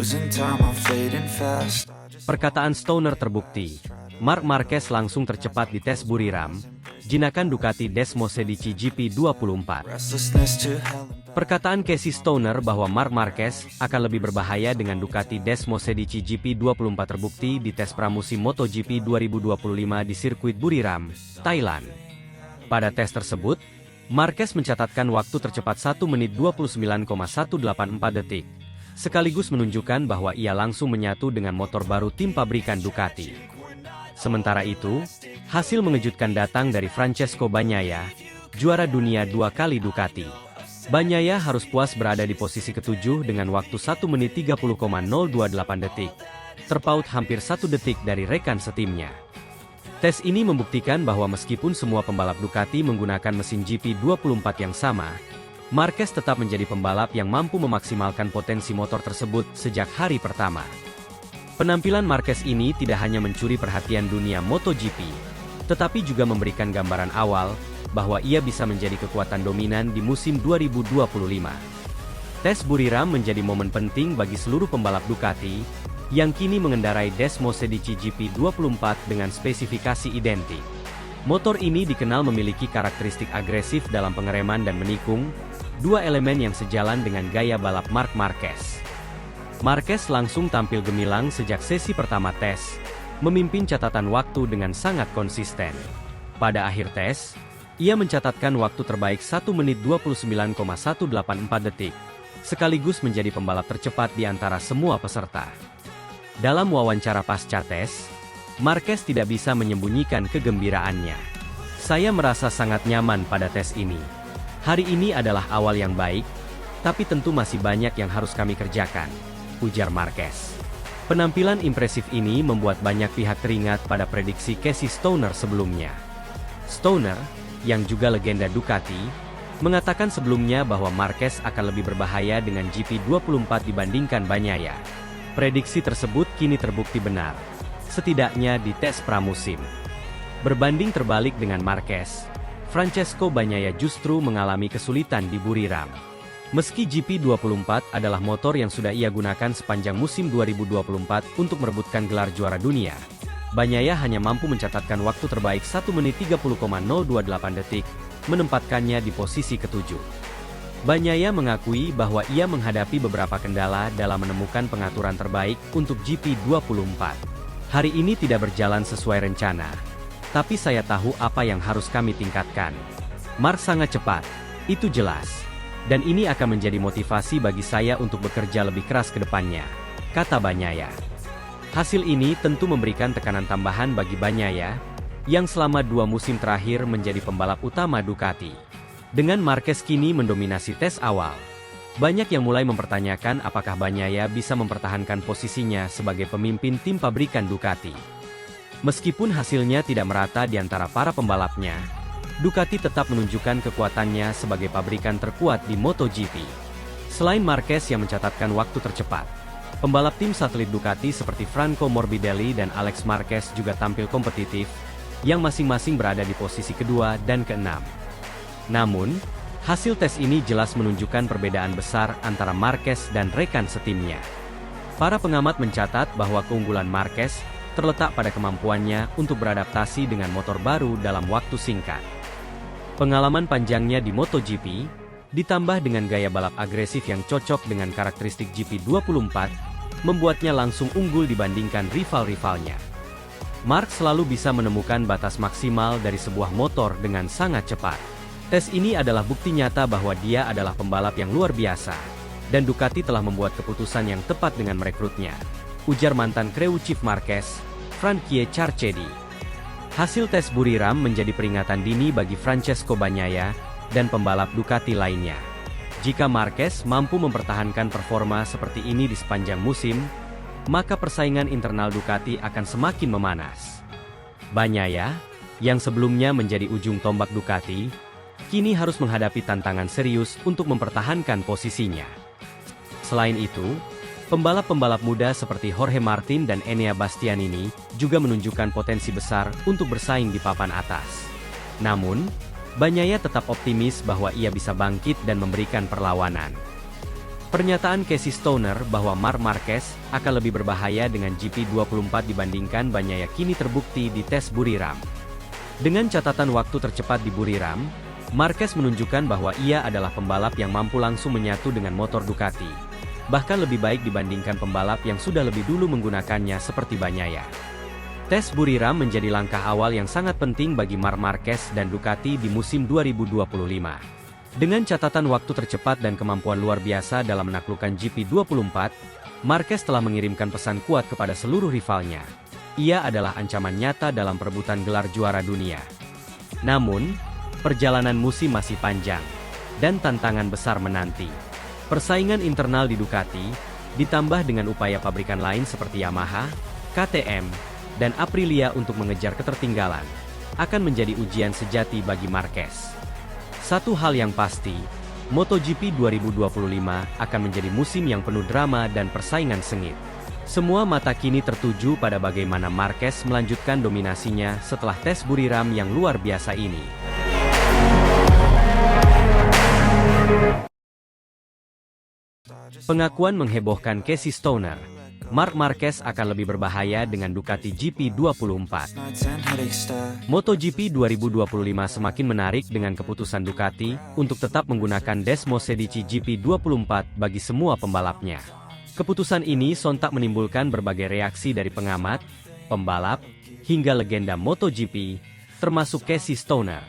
losing time, I'm fading fast. Perkataan Stoner terbukti. Marc Marquez langsung tercepat di tes Buriram, jinakan Ducati Desmosedici GP24. Restlessness to hell and back. Perkataan Casey Stoner bahwa Marc Marquez akan lebih berbahaya dengan Ducati Desmosedici GP24 terbukti di tes pramusim MotoGP 2025 di sirkuit Buriram, Thailand. Pada tes tersebut, Marquez mencatatkan waktu tercepat 1 menit 29,184 detik, sekaligus menunjukkan bahwa ia langsung menyatu dengan motor baru tim pabrikan Ducati. Sementara itu, hasil mengejutkan datang dari Francesco Bagnaia, juara dunia 2 kali Ducati. Bagnaia harus puas berada di posisi ke-7 dengan waktu 1 menit 30,028 detik, terpaut hampir 1 detik dari rekan setimnya. Tes ini membuktikan bahwa meskipun semua pembalap Ducati menggunakan mesin GP24 yang sama, Marquez tetap menjadi pembalap yang mampu memaksimalkan potensi motor tersebut sejak hari pertama. Penampilan Marquez ini tidak hanya mencuri perhatian dunia MotoGP, tetapi juga memberikan gambaran awal bahwa ia bisa menjadi kekuatan dominan di musim 2025. Tes Buriram menjadi momen penting bagi seluruh pembalap Ducati, yang kini mengendarai Desmosedici GP24 dengan spesifikasi identik. Motor ini dikenal memiliki karakteristik agresif dalam pengereman dan menikung, dua elemen yang sejalan dengan gaya balap Marc Marquez. Marquez langsung tampil gemilang sejak sesi pertama tes, memimpin catatan waktu dengan sangat konsisten. Pada akhir tes, ia mencatatkan waktu terbaik 1 menit 29,184 detik, sekaligus menjadi pembalap tercepat di antara semua peserta. Dalam wawancara pasca tes, Marquez tidak bisa menyembunyikan kegembiraannya. "Saya merasa sangat nyaman pada tes ini. Hari ini adalah awal yang baik, tapi tentu masih banyak yang harus kami kerjakan," ujar Marquez. Penampilan impresif ini membuat banyak pihak teringat pada prediksi Casey Stoner sebelumnya. Stoner, yang juga legenda Ducati, mengatakan sebelumnya bahwa Marquez akan lebih berbahaya dengan GP24 dibandingkan Bagnaia. Prediksi tersebut kini terbukti benar, setidaknya di tes pramusim. Berbanding terbalik dengan Marquez, Francesco Bagnaia justru mengalami kesulitan di Buriram. Meski GP24 adalah motor yang sudah ia gunakan sepanjang musim 2024 untuk merebutkan gelar juara dunia, Bagnaia hanya mampu mencatatkan waktu terbaik 1 menit 30,028 detik, menempatkannya di posisi ke-7. Bagnaia mengakui bahwa ia menghadapi beberapa kendala dalam menemukan pengaturan terbaik untuk GP24. "Hari ini tidak berjalan sesuai rencana, tapi saya tahu apa yang harus kami tingkatkan. Marc sangat cepat, itu jelas. Dan ini akan menjadi motivasi bagi saya untuk bekerja lebih keras ke depannya," kata Bagnaia. Hasil ini tentu memberikan tekanan tambahan bagi Bagnaia, yang selama 2 musim terakhir menjadi pembalap utama Ducati. Dengan Marquez kini mendominasi tes awal, banyak yang mulai mempertanyakan apakah Bagnaia bisa mempertahankan posisinya sebagai pemimpin tim pabrikan Ducati. Meskipun hasilnya tidak merata di antara para pembalapnya, Ducati tetap menunjukkan kekuatannya sebagai pabrikan terkuat di MotoGP. Selain Marquez yang mencatatkan waktu tercepat, pembalap tim satelit Ducati seperti Franco Morbidelli dan Alex Marquez juga tampil kompetitif, yang masing-masing berada di posisi kedua dan keenam. Namun, hasil tes ini jelas menunjukkan perbedaan besar antara Marquez dan rekan setimnya. Para pengamat mencatat bahwa keunggulan Marquez terletak pada kemampuannya untuk beradaptasi dengan motor baru dalam waktu singkat. Pengalaman panjangnya di MotoGP, ditambah dengan gaya balap agresif yang cocok dengan karakteristik GP24, membuatnya langsung unggul dibandingkan rival-rivalnya. Marc selalu bisa menemukan batas maksimal dari sebuah motor dengan sangat cepat. Tes ini adalah bukti nyata bahwa dia adalah pembalap yang luar biasa, dan Ducati telah membuat keputusan yang tepat dengan merekrutnya, ujar mantan crew chief Marquez, Frankie Carchedi. Hasil tes Buriram menjadi peringatan dini bagi Francesco Bagnaia dan pembalap Ducati lainnya. Jika Marquez mampu mempertahankan performa seperti ini di sepanjang musim, maka persaingan internal Ducati akan semakin memanas. Bagnaia, yang sebelumnya menjadi ujung tombak Ducati, kini harus menghadapi tantangan serius untuk mempertahankan posisinya. Selain itu, pembalap-pembalap muda seperti Jorge Martin dan Enea Bastianini juga menunjukkan potensi besar untuk bersaing di papan atas. Namun, Bagnaia tetap optimis bahwa ia bisa bangkit dan memberikan perlawanan. Pernyataan Casey Stoner bahwa Marc Marquez akan lebih berbahaya dengan GP24 dibandingkan Bagnaia kini terbukti di tes Buriram. Dengan catatan waktu tercepat di Buriram, Marquez menunjukkan bahwa ia adalah pembalap yang mampu langsung menyatu dengan motor Ducati. Bahkan lebih baik dibandingkan pembalap yang sudah lebih dulu menggunakannya seperti Bagnaia. Tes Buriram menjadi langkah awal yang sangat penting bagi Marc Marquez dan Ducati di musim 2025. Dengan catatan waktu tercepat dan kemampuan luar biasa dalam menaklukkan GP24, Marquez telah mengirimkan pesan kuat kepada seluruh rivalnya. Ia adalah ancaman nyata dalam perebutan gelar juara dunia. Namun, perjalanan musim masih panjang, dan tantangan besar menanti. Persaingan internal di Ducati, ditambah dengan upaya pabrikan lain seperti Yamaha, KTM, dan Aprilia untuk mengejar ketertinggalan, akan menjadi ujian sejati bagi Marquez. Satu hal yang pasti, MotoGP 2025 akan menjadi musim yang penuh drama dan persaingan sengit. Semua mata kini tertuju pada bagaimana Marquez melanjutkan dominasinya setelah tes Buriram yang luar biasa ini. Pengakuan menghebohkan Casey Stoner, Marc Marquez akan lebih berbahaya dengan Ducati GP24. MotoGP 2025 semakin menarik dengan keputusan Ducati untuk tetap menggunakan Desmosedici GP24 bagi semua pembalapnya. Keputusan ini sontak menimbulkan berbagai reaksi dari pengamat, pembalap, hingga legenda MotoGP, termasuk Casey Stoner.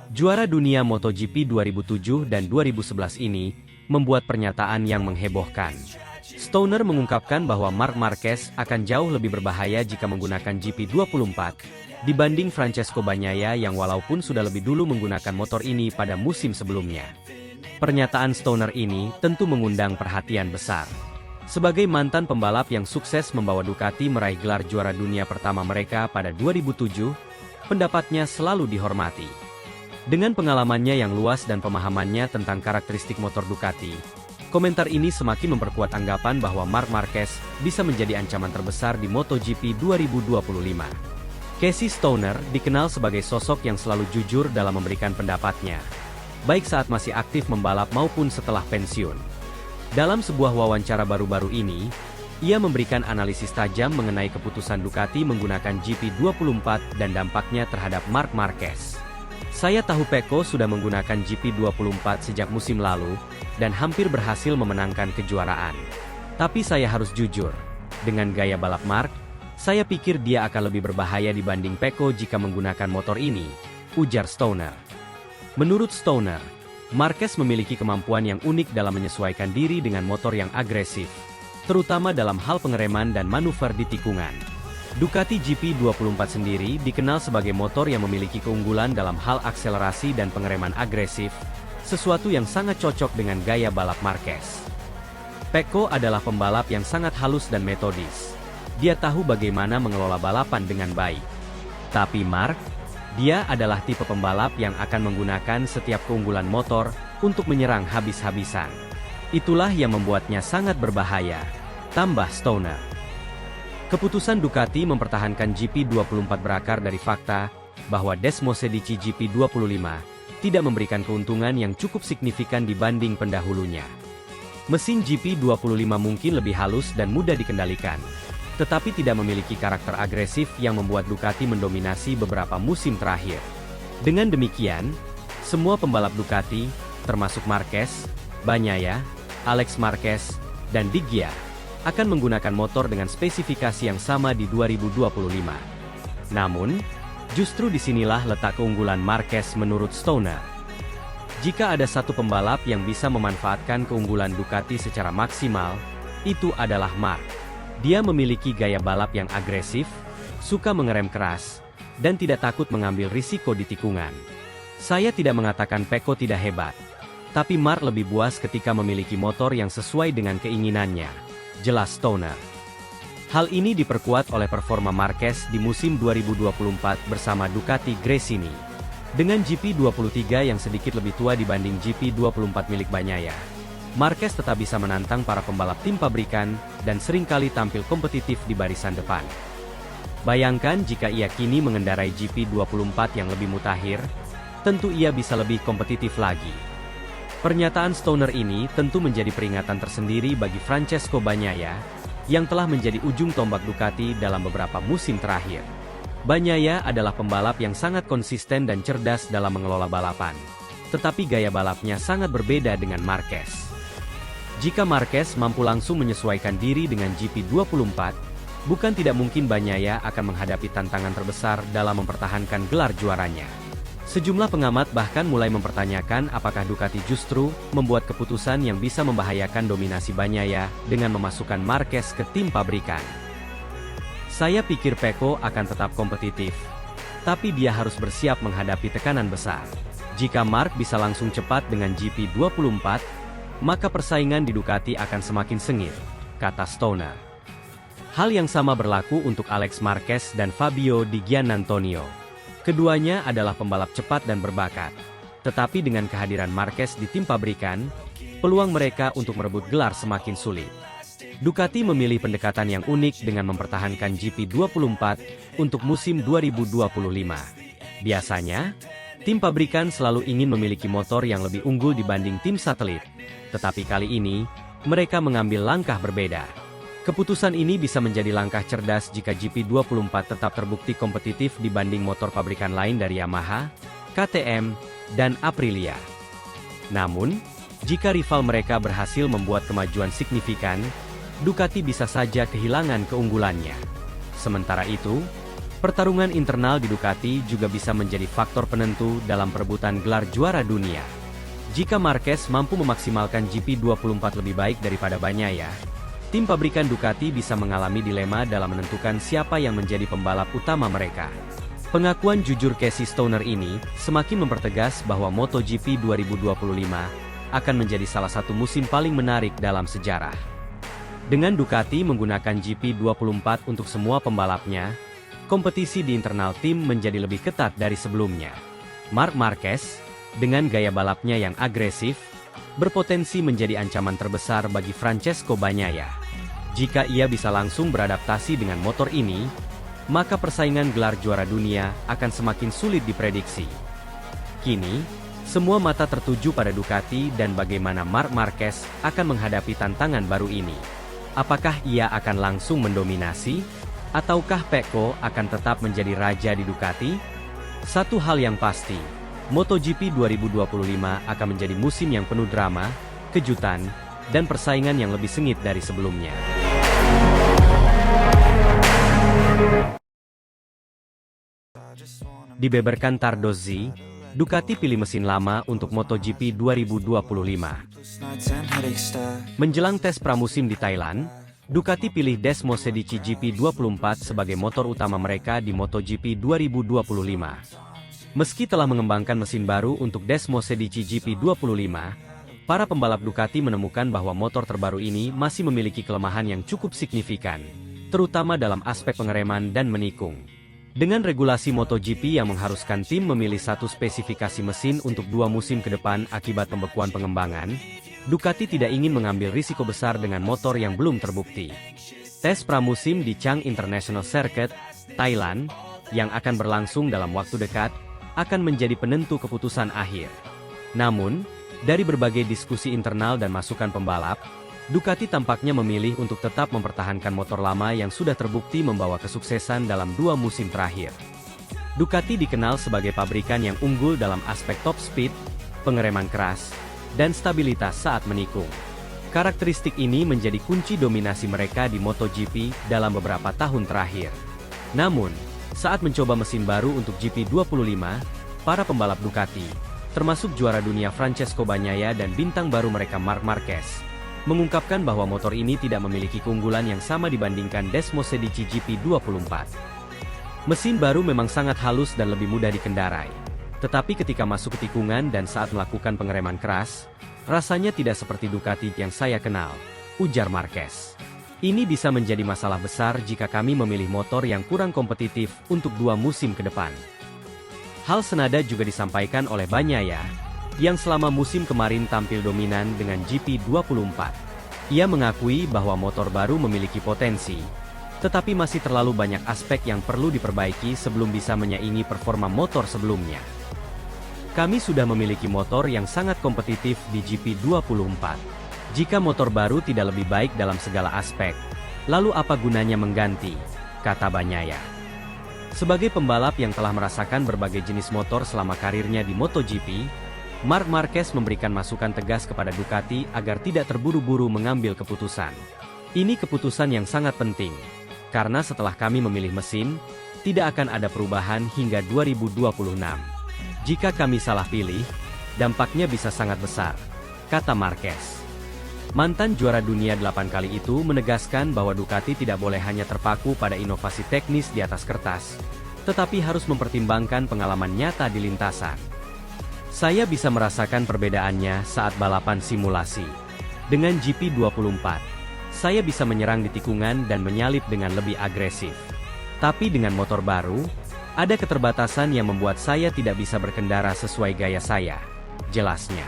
Juara dunia MotoGP 2007 dan 2011 ini membuat pernyataan yang menghebohkan. Stoner mengungkapkan bahwa Marc Marquez akan jauh lebih berbahaya jika menggunakan GP24 dibanding Francesco Bagnaia yang walaupun sudah lebih dulu menggunakan motor ini pada musim sebelumnya. Pernyataan Stoner ini tentu mengundang perhatian besar. Sebagai mantan pembalap yang sukses membawa Ducati meraih gelar juara dunia pertama mereka pada 2007, pendapatnya selalu dihormati. Dengan pengalamannya yang luas dan pemahamannya tentang karakteristik motor Ducati, komentar ini semakin memperkuat anggapan bahwa Marc Marquez bisa menjadi ancaman terbesar di MotoGP 2025. Casey Stoner dikenal sebagai sosok yang selalu jujur dalam memberikan pendapatnya, baik saat masih aktif membalap maupun setelah pensiun. Dalam sebuah wawancara baru-baru ini, ia memberikan analisis tajam mengenai keputusan Ducati menggunakan GP24 dan dampaknya terhadap Marc Marquez. Saya tahu Pecco sudah menggunakan GP24 sejak musim lalu, dan hampir berhasil memenangkan kejuaraan. Tapi saya harus jujur, dengan gaya balap Marc, saya pikir dia akan lebih berbahaya dibanding Pecco jika menggunakan motor ini, ujar Stoner. Menurut Stoner, Marquez memiliki kemampuan yang unik dalam menyesuaikan diri dengan motor yang agresif, terutama dalam hal pengereman dan manuver di tikungan. Ducati GP24 sendiri dikenal sebagai motor yang memiliki keunggulan dalam hal akselerasi dan pengereman agresif, sesuatu yang sangat cocok dengan gaya balap Marquez. Pecco adalah pembalap yang sangat halus dan metodis. Dia tahu bagaimana mengelola balapan dengan baik. Tapi Marc, dia adalah tipe pembalap yang akan menggunakan setiap keunggulan motor untuk menyerang habis-habisan. Itulah yang membuatnya sangat berbahaya, tambah Stoner. Keputusan Ducati mempertahankan GP24 berakar dari fakta bahwa Desmosedici GP25 tidak memberikan keuntungan yang cukup signifikan dibanding pendahulunya. Mesin GP25 mungkin lebih halus dan mudah dikendalikan, tetapi tidak memiliki karakter agresif yang membuat Ducati mendominasi beberapa musim terakhir. Dengan demikian, semua pembalap Ducati, termasuk Marquez, Bagnaia, Alex Marquez, dan Di Gia, akan menggunakan motor dengan spesifikasi yang sama di 2025. Namun, justru disinilah letak keunggulan Marquez menurut Stoner. Jika ada satu pembalap yang bisa memanfaatkan keunggulan Ducati secara maksimal, itu adalah Marc. Dia memiliki gaya balap yang agresif, suka mengerem keras, dan tidak takut mengambil risiko di tikungan. Saya tidak mengatakan Pecco tidak hebat, tapi Marc lebih buas ketika memiliki motor yang sesuai dengan keinginannya, jelas Stoner. Hal ini diperkuat oleh performa Marquez di musim 2024 bersama Ducati Gresini. Dengan GP23 yang sedikit lebih tua dibanding GP24 milik Bagnaia, Marquez tetap bisa menantang para pembalap tim pabrikan dan seringkali tampil kompetitif di barisan depan. Bayangkan jika ia kini mengendarai GP24 yang lebih mutakhir, tentu ia bisa lebih kompetitif lagi. Pernyataan Stoner ini tentu menjadi peringatan tersendiri bagi Francesco Bagnaia, yang telah menjadi ujung tombak Ducati dalam beberapa musim terakhir. Bagnaia adalah pembalap yang sangat konsisten dan cerdas dalam mengelola balapan. Tetapi gaya balapnya sangat berbeda dengan Marquez. Jika Marquez mampu langsung menyesuaikan diri dengan GP24, bukan tidak mungkin Bagnaia akan menghadapi tantangan terbesar dalam mempertahankan gelar juaranya. Sejumlah pengamat bahkan mulai mempertanyakan apakah Ducati justru membuat keputusan yang bisa membahayakan dominasi Bagnaia dengan memasukkan Marquez ke tim pabrikan. Saya pikir Pecco akan tetap kompetitif, tapi dia harus bersiap menghadapi tekanan besar. Jika Mark bisa langsung cepat dengan GP24, maka persaingan di Ducati akan semakin sengit, kata Stoner. Hal yang sama berlaku untuk Alex Marquez dan Fabio Di Giannantonio. Keduanya adalah pembalap cepat dan berbakat. Tetapi dengan kehadiran Marquez di tim pabrikan, peluang mereka untuk merebut gelar semakin sulit. Ducati memilih pendekatan yang unik dengan mempertahankan GP24 untuk musim 2025. Biasanya, tim pabrikan selalu ingin memiliki motor yang lebih unggul dibanding tim satelit. Tetapi kali ini, mereka mengambil langkah berbeda. Keputusan ini bisa menjadi langkah cerdas jika GP24 tetap terbukti kompetitif dibanding motor pabrikan lain dari Yamaha, KTM, dan Aprilia. Namun, jika rival mereka berhasil membuat kemajuan signifikan, Ducati bisa saja kehilangan keunggulannya. Sementara itu, pertarungan internal di Ducati juga bisa menjadi faktor penentu dalam perebutan gelar juara dunia. Jika Marquez mampu memaksimalkan GP24 lebih baik daripada Bagnaia, tim pabrikan Ducati bisa mengalami dilema dalam menentukan siapa yang menjadi pembalap utama mereka. Pengakuan jujur Casey Stoner ini semakin mempertegas bahwa MotoGP 2025 akan menjadi salah satu musim paling menarik dalam sejarah. Dengan Ducati menggunakan GP24 untuk semua pembalapnya, kompetisi di internal tim menjadi lebih ketat dari sebelumnya. Marc Marquez, dengan gaya balapnya yang agresif, berpotensi menjadi ancaman terbesar bagi Francesco Bagnaia. Jika ia bisa langsung beradaptasi dengan motor ini, maka persaingan gelar juara dunia akan semakin sulit diprediksi. Kini, semua mata tertuju pada Ducati dan bagaimana Marc Marquez akan menghadapi tantangan baru ini. Apakah ia akan langsung mendominasi? Ataukah Pecco akan tetap menjadi raja di Ducati? Satu hal yang pasti, MotoGP 2025 akan menjadi musim yang penuh drama, kejutan, dan persaingan yang lebih sengit dari sebelumnya. Dibeberkan Tardozzi, Ducati pilih mesin lama untuk MotoGP 2025. Menjelang tes pramusim di Thailand, Ducati pilih Desmo Sedici GP24 sebagai motor utama mereka di MotoGP 2025. Meski telah mengembangkan mesin baru untuk Desmo Sedici GP25, para pembalap Ducati menemukan bahwa motor terbaru ini masih memiliki kelemahan yang cukup signifikan, terutama dalam aspek pengereman dan menikung. Dengan regulasi MotoGP yang mengharuskan tim memilih satu spesifikasi mesin untuk 2 musim ke depan akibat pembekuan pengembangan, Ducati tidak ingin mengambil risiko besar dengan motor yang belum terbukti. Tes pramusim di Chang International Circuit, Thailand, yang akan berlangsung dalam waktu dekat, akan menjadi penentu keputusan akhir. Namun, dari berbagai diskusi internal dan masukan pembalap, Ducati tampaknya memilih untuk tetap mempertahankan motor lama yang sudah terbukti membawa kesuksesan dalam 2 musim terakhir. Ducati dikenal sebagai pabrikan yang unggul dalam aspek top speed, pengereman keras, dan stabilitas saat menikung. Karakteristik ini menjadi kunci dominasi mereka di MotoGP dalam beberapa tahun terakhir. Namun, saat mencoba mesin baru untuk GP25, para pembalap Ducati, termasuk juara dunia Francesco Bagnaia dan bintang baru mereka Marc Marquez, mengungkapkan bahwa motor ini tidak memiliki keunggulan yang sama dibandingkan Desmo Sedici GP24. Mesin baru memang sangat halus dan lebih mudah dikendarai. Tetapi ketika masuk ke tikungan dan saat melakukan pengereman keras, rasanya tidak seperti Ducati yang saya kenal, ujar Marquez. Ini bisa menjadi masalah besar jika kami memilih motor yang kurang kompetitif untuk 2 musim ke depan. Hal senada juga disampaikan oleh Bagnaia, yang selama musim kemarin tampil dominan dengan GP24. Ia mengakui bahwa motor baru memiliki potensi, tetapi masih terlalu banyak aspek yang perlu diperbaiki sebelum bisa menyaingi performa motor sebelumnya. Kami sudah memiliki motor yang sangat kompetitif di GP24. Jika motor baru tidak lebih baik dalam segala aspek, lalu apa gunanya mengganti, kata Bagnaia. Sebagai pembalap yang telah merasakan berbagai jenis motor selama karirnya di MotoGP, Marc Marquez memberikan masukan tegas kepada Ducati agar tidak terburu-buru mengambil keputusan. Ini keputusan yang sangat penting, karena setelah kami memilih mesin, tidak akan ada perubahan hingga 2026. Jika kami salah pilih, dampaknya bisa sangat besar, kata Marquez. Mantan juara dunia 8 kali itu menegaskan bahwa Ducati tidak boleh hanya terpaku pada inovasi teknis di atas kertas, tetapi harus mempertimbangkan pengalaman nyata di lintasan. Saya bisa merasakan perbedaannya saat balapan simulasi. Dengan GP24, saya bisa menyerang di tikungan dan menyalip dengan lebih agresif. Tapi dengan motor baru, ada keterbatasan yang membuat saya tidak bisa berkendara sesuai gaya saya, jelasnya.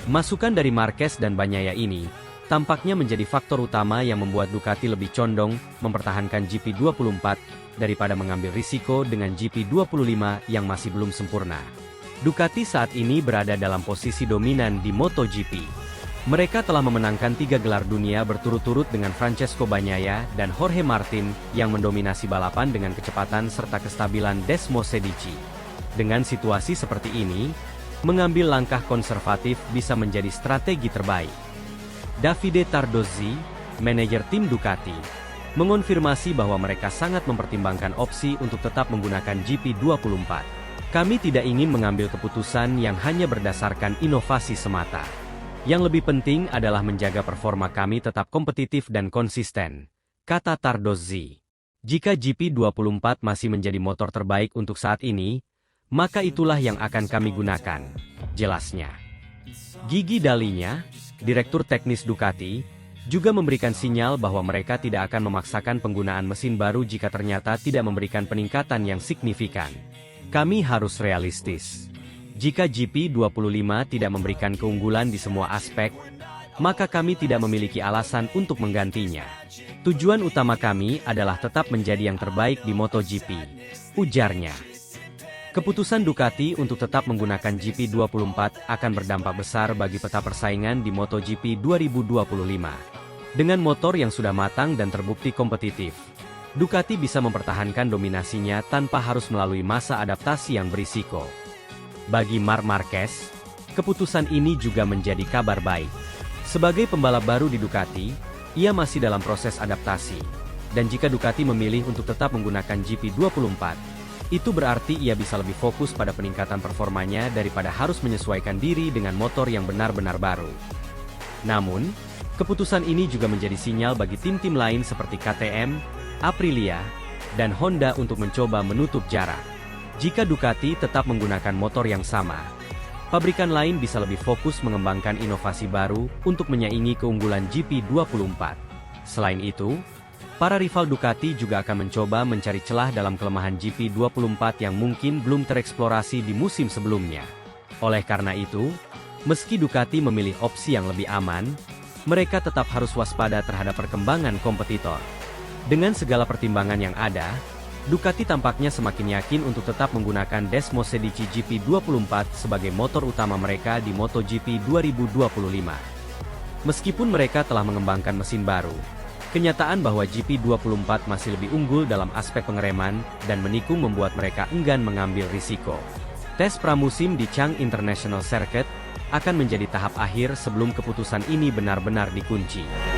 Masukan dari Marquez dan Bagnaia ini tampaknya menjadi faktor utama yang membuat Ducati lebih condong mempertahankan GP24 daripada mengambil risiko dengan GP25 yang masih belum sempurna. Ducati saat ini berada dalam posisi dominan di MotoGP. Mereka telah memenangkan 3 gelar dunia berturut-turut dengan Francesco Bagnaia dan Jorge Martin yang mendominasi balapan dengan kecepatan serta kestabilan Desmosedici. Dengan situasi seperti ini, mengambil langkah konservatif bisa menjadi strategi terbaik. Davide Tardozzi, manajer tim Ducati, mengonfirmasi bahwa mereka sangat mempertimbangkan opsi untuk tetap menggunakan GP24. Kami tidak ingin mengambil keputusan yang hanya berdasarkan inovasi semata. Yang lebih penting adalah menjaga performa kami tetap kompetitif dan konsisten, kata Tardozzi. Jika GP24 masih menjadi motor terbaik untuk saat ini, maka itulah yang akan kami gunakan, jelasnya. Gigi Dalinya, direktur teknis Ducati, juga memberikan sinyal bahwa mereka tidak akan memaksakan penggunaan mesin baru jika ternyata tidak memberikan peningkatan yang signifikan. Kami harus realistis. Jika GP25 tidak memberikan keunggulan di semua aspek, maka kami tidak memiliki alasan untuk menggantinya. Tujuan utama kami adalah tetap menjadi yang terbaik di MotoGP, ujarnya. Keputusan Ducati untuk tetap menggunakan GP24 akan berdampak besar bagi peta persaingan di MotoGP 2025. Dengan motor yang sudah matang dan terbukti kompetitif, Ducati bisa mempertahankan dominasinya tanpa harus melalui masa adaptasi yang berisiko. Bagi Marc Marquez, keputusan ini juga menjadi kabar baik. Sebagai pembalap baru di Ducati, ia masih dalam proses adaptasi. Dan jika Ducati memilih untuk tetap menggunakan GP24, itu berarti ia bisa lebih fokus pada peningkatan performanya daripada harus menyesuaikan diri dengan motor yang benar-benar baru. Namun, keputusan ini juga menjadi sinyal bagi tim-tim lain seperti KTM, Aprilia, dan Honda untuk mencoba menutup jarak. Jika Ducati tetap menggunakan motor yang sama, pabrikan lain bisa lebih fokus mengembangkan inovasi baru untuk menyaingi keunggulan GP24. Selain itu, para rival Ducati juga akan mencoba mencari celah dalam kelemahan GP24 yang mungkin belum tereksplorasi di musim sebelumnya. Oleh karena itu, meski Ducati memilih opsi yang lebih aman, mereka tetap harus waspada terhadap perkembangan kompetitor. Dengan segala pertimbangan yang ada, Ducati tampaknya semakin yakin untuk tetap menggunakan Desmosedici GP24 sebagai motor utama mereka di MotoGP 2025. Meskipun mereka telah mengembangkan mesin baru, kenyataan bahwa GP24 masih lebih unggul dalam aspek pengereman dan menikung membuat mereka enggan mengambil risiko. Tes pramusim di Chang International Circuit akan menjadi tahap akhir sebelum keputusan ini benar-benar dikunci.